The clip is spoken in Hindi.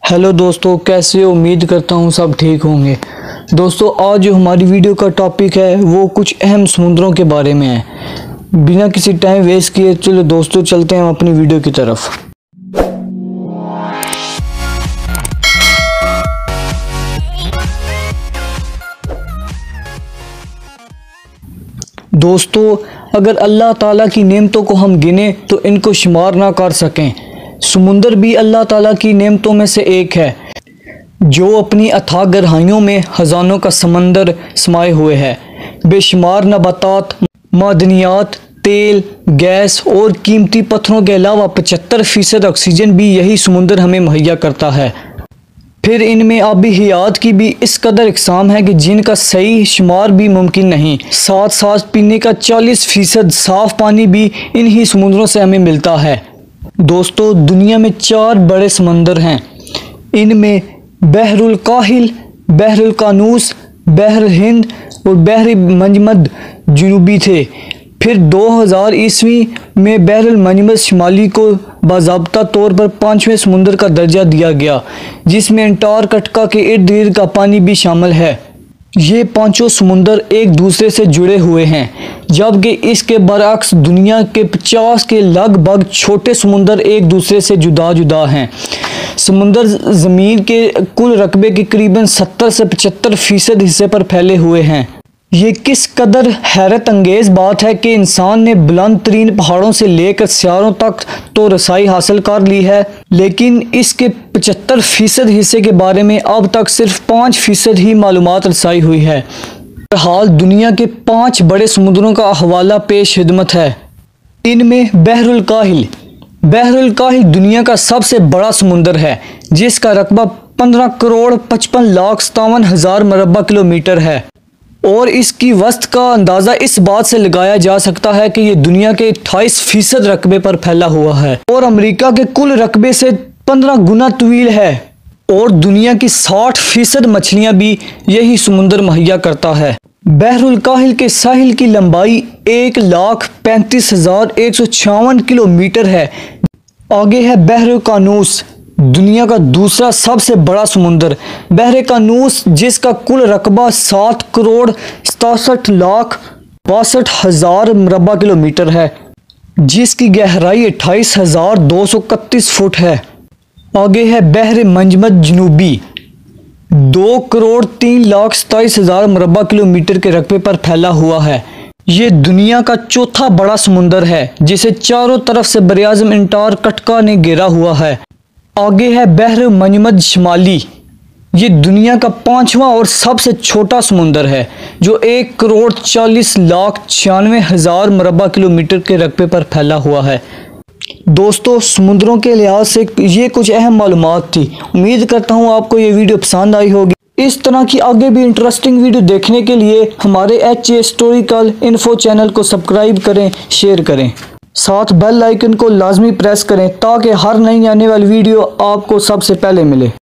हेलो दोस्तों, कैसे हो? उम्मीद करता हूँ सब ठीक होंगे। दोस्तों, आज जो हमारी वीडियो का टॉपिक है वो कुछ अहम समुद्रों के बारे में है। बिना किसी टाइम वेस्ट किए चलो दोस्तों चलते हैं अपनी वीडियो की तरफ। दोस्तों, अगर अल्लाह ताला की नेमतों को हम गिने तो इनको शुमार ना कर सकें। समुंदर भी अल्लाह ताला की नेमतों में से एक है जो अपनी अथाह गहराइयों में खजानों का समंदर समाये हुए है। बेशुमार नबातात, मादनियात, तेल, गैस और कीमती पत्थरों के अलावा 75% ऑक्सीजन भी यही समुंदर हमें मुहैया करता है। फिर इनमें आबी हयात की भी इस कदर इकसाम है कि जिनका सही शुमार भी मुमकिन नहीं। साथ साथ पीने का 40% साफ पानी भी इन्हीं समुद्रों से हमें मिलता है। दोस्तों, दुनिया में 4 बड़े समंदर हैं। इनमें बहरुल काहिल, बहरुल कानूस, बहर हिंद और बहर मंजमद जुनूबी थे। फिर 2000 ईस्वी में बहरुल मंजमद शुमाली को बाज़ाब्ता तौर पर 5वें समुंदर का दर्जा दिया गया, जिसमें अंटार्कटिका के इर्द गिर्द का पानी भी शामिल है। ये पांचों समुंदर एक दूसरे से जुड़े हुए हैं, जबकि इसके बरअक्स दुनिया के 50 के लगभग छोटे समुंदर एक दूसरे से जुदा जुदा हैं। समुंदर ज़मीन के कुल रकबे के करीबन 70 से 75% हिस्से पर फैले हुए हैं। ये किस कदर हैरत अंगेज़ बात है कि इंसान ने बुलंद तरीन पहाड़ों से लेकर सियारों तक तो रसाई हासिल कर ली है, लेकिन इसके 75% हिस्से के बारे में अब तक सिर्फ 5% ही मालूमात रसाई हुई है। हाल दुनिया के 5 बड़े समुद्रों का हवाला पेश खिदमत है। इनमें बहरुल काहिल दुनिया का सबसे बड़ा समुंदर है, जिसका रकबा 15,55,57,000 मरबा किलोमीटर है और इसकी वस्त का अंदाज़ा इस बात से लगाया जा सकता है कि ये दुनिया के 28% रकबे पर फैला हुआ है और अमेरिका के कुल रकबे से 15 गुना तवील है और दुनिया की 60% मछलियां भी यही समुंदर मुहैया करता है। बहरुल काहिल के साहिल की लंबाई 1,35,156 किलोमीटर है। आगे है बहर कानूस, दुनिया का दूसरा सबसे बड़ा समुंदर। बहर कानूस, जिसका कुल रकबा 7,67,62,000 मरबा किलोमीटर है, जिसकी गहराई 28,231 फुट है। आगे है बहर मंजमद जुनूबी, 2,03,27,000 मरबा किलोमीटर के रकबे पर फैला हुआ है। ये दुनिया का चौथा बड़ा समुंदर है, जिसे चारों तरफ से बरियाज़म अंटार्कटिका ने घेरा हुआ है। आगे है बहर मंजमद शुमाली, ये दुनिया का 5वां और सबसे छोटा समुंदर है, जो 1,40,96,000 मरबा किलोमीटर के रकबे पर फैला हुआ है। दोस्तों, समुद्रों के लिहाज से ये कुछ अहम मालूमात थी। उम्मीद करता हूँ आपको ये वीडियो पसंद आई होगी। इस तरह की आगे भी इंटरेस्टिंग वीडियो देखने के लिए हमारे HA हिस्टोरिकल इन्फो चैनल को सब्सक्राइब करें, शेयर करें, साथ बेल आइकन को लाजमी प्रेस करें ताकि हर नई आने वाली वीडियो आपको सबसे पहले मिले।